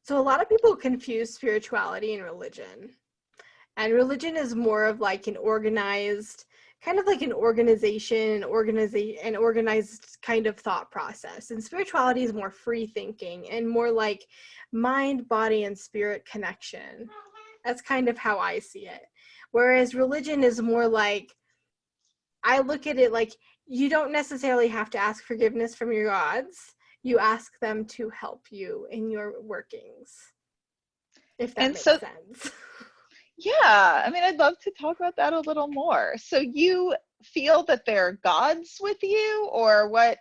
So a lot of people confuse spirituality and religion. And religion is more of like an organized, kind of like an organization, an organized kind of thought process. And spirituality is more free thinking and more like mind, body, and spirit connection. That's kind of how I see it. Whereas religion is more like, I look at it like you don't necessarily have to ask forgiveness from your gods. You ask them to help you in your workings, if that makes sense. Yeah, I mean, I'd love to talk about that a little more. So you feel that they're gods with you, or what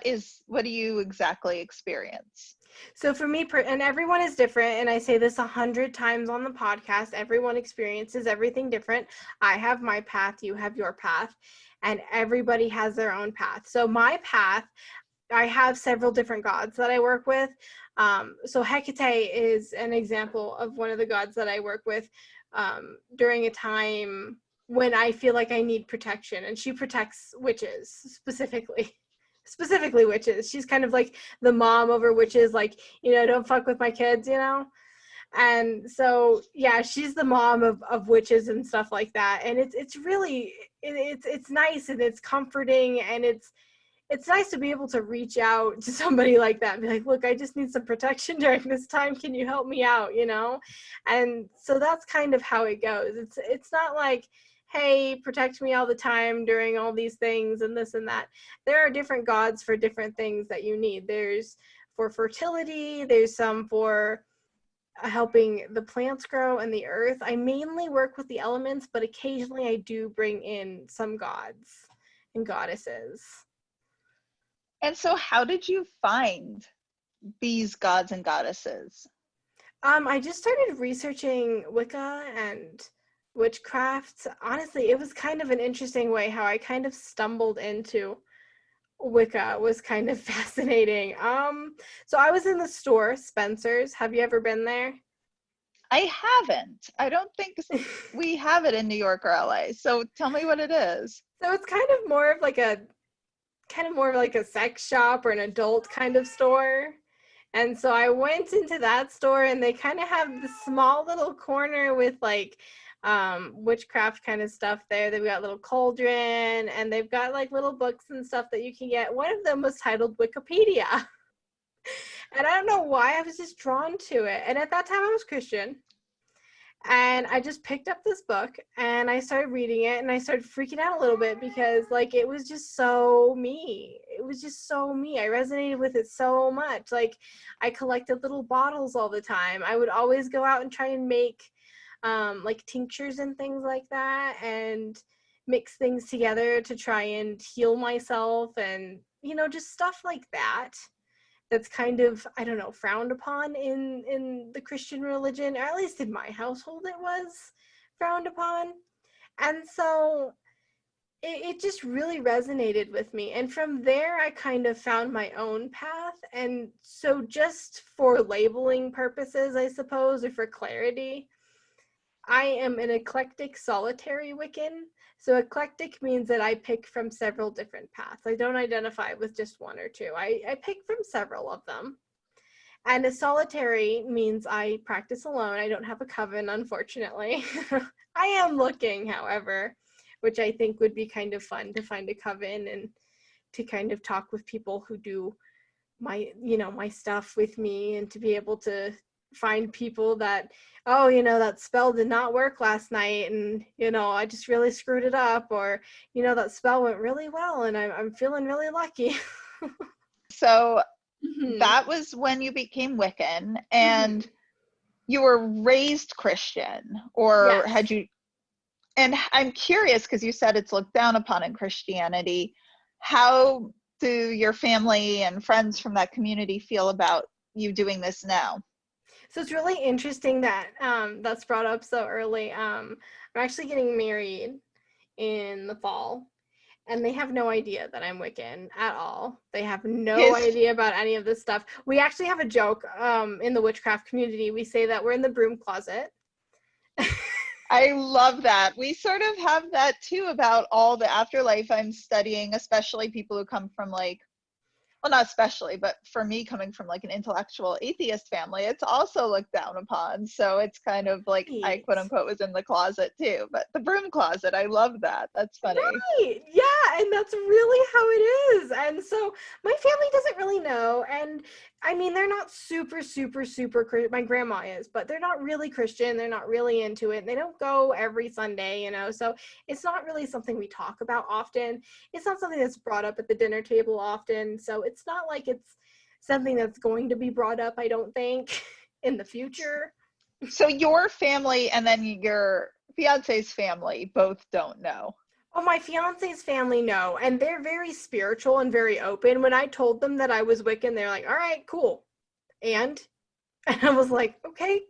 do you exactly experience? So for me, and everyone is different, and I say this 100 times on the podcast, everyone experiences everything different. I have my path, you have your path, and everybody has their own path. So my path, I have several different gods that I work with. So Hecate is an example of one of the gods that I work with during a time when I feel like I need protection, and she protects witches specifically witches. She's kind of like the mom over witches, like, you know, don't fuck with my kids, you know? And so, yeah, she's the mom of witches and stuff like that. And it's really, it's nice and it's comforting, and it's nice to be able to reach out to somebody like that and be like, look, I just need some protection during this time. Can you help me out, you know? And so that's kind of how it goes. It's not like, hey, protect me all the time during all these things and this and that. There are different gods for different things that you need. There's for fertility, there's some for helping the plants grow and the earth. I mainly work with the elements, but occasionally I do bring in some gods and goddesses. And so how did you find these gods and goddesses? I just started researching Wicca and witchcraft. Honestly, it was kind of an interesting way how I kind of stumbled into Wicca. Was kind of fascinating. So I was in the store, Spencer's. Have you ever been there? I haven't. I don't think we have it in New York or LA. So tell me what it is. So it's kind of more of like a sex shop or an adult kind of store. And so I went into that store, and they kind of have this small little corner with like witchcraft kind of stuff there. They've got little cauldron, and they've got like little books and stuff that you can get. One of them was titled Wikipedia. And I don't know why, I was just drawn to it. And at that time I was Christian. And I just picked up this book and I started reading it, and I started freaking out a little bit because like it was just so me. It was just so me. I resonated with it so much. Like I collected little bottles all the time. I would always go out and try and make like tinctures and things like that, and mix things together to try and heal myself, and you know, just stuff like that. That's kind of, I don't know, frowned upon in the Christian religion, or at least in my household it was frowned upon. And so it just really resonated with me. And from there, I kind of found my own path. And so just for labeling purposes, I suppose, or for clarity, I am an eclectic solitary Wiccan. So eclectic means that I pick from several different paths. I don't identify with just one or two. I pick from several of them. And a solitary means I practice alone. I don't have a coven, unfortunately. I am looking, however, which I think would be kind of fun to find a coven and to kind of talk with people who do my, you know, my stuff with me, and to be able to find people that, oh, you know, that spell did not work last night, and you know, I just really screwed it up, or you know, that spell went really well and I'm feeling really lucky. So that was when you became Wiccan, and you were raised Christian, or yes. had you? And I'm curious, because you said it's looked down upon in Christianity. How do your family and friends from that community feel about you doing this now? So it's really interesting that that's brought up so early. I'm actually getting married in the fall, and they have no idea that I'm Wiccan at all. They have no idea about any of this stuff. We actually have a joke in the witchcraft community. We say that we're in the broom closet. I love that. We sort of have that too, about all the afterlife I'm studying, especially people who come from like well, not especially, but for me coming from like an intellectual atheist family, it's also looked down upon. So it's kind of like I Right. quote unquote was in the closet too, but the broom closet, I love that. That's funny. Right. Yeah, and that's really how it is. And so my family doesn't really know. And I mean, they're not super my grandma is, but they're not really Christian. They're not really into it. They don't go every Sunday, you know. So it's not really something we talk about often. It's not something that's brought up at the dinner table often. So it's not like it's something that's going to be brought up, I don't think, in the future. So your family and then your fiance's family both don't know. Oh, my fiance's family know, and they're very spiritual and very open. When I told them that I was Wiccan, they're like, "All right, cool." And and I was like, "Okay,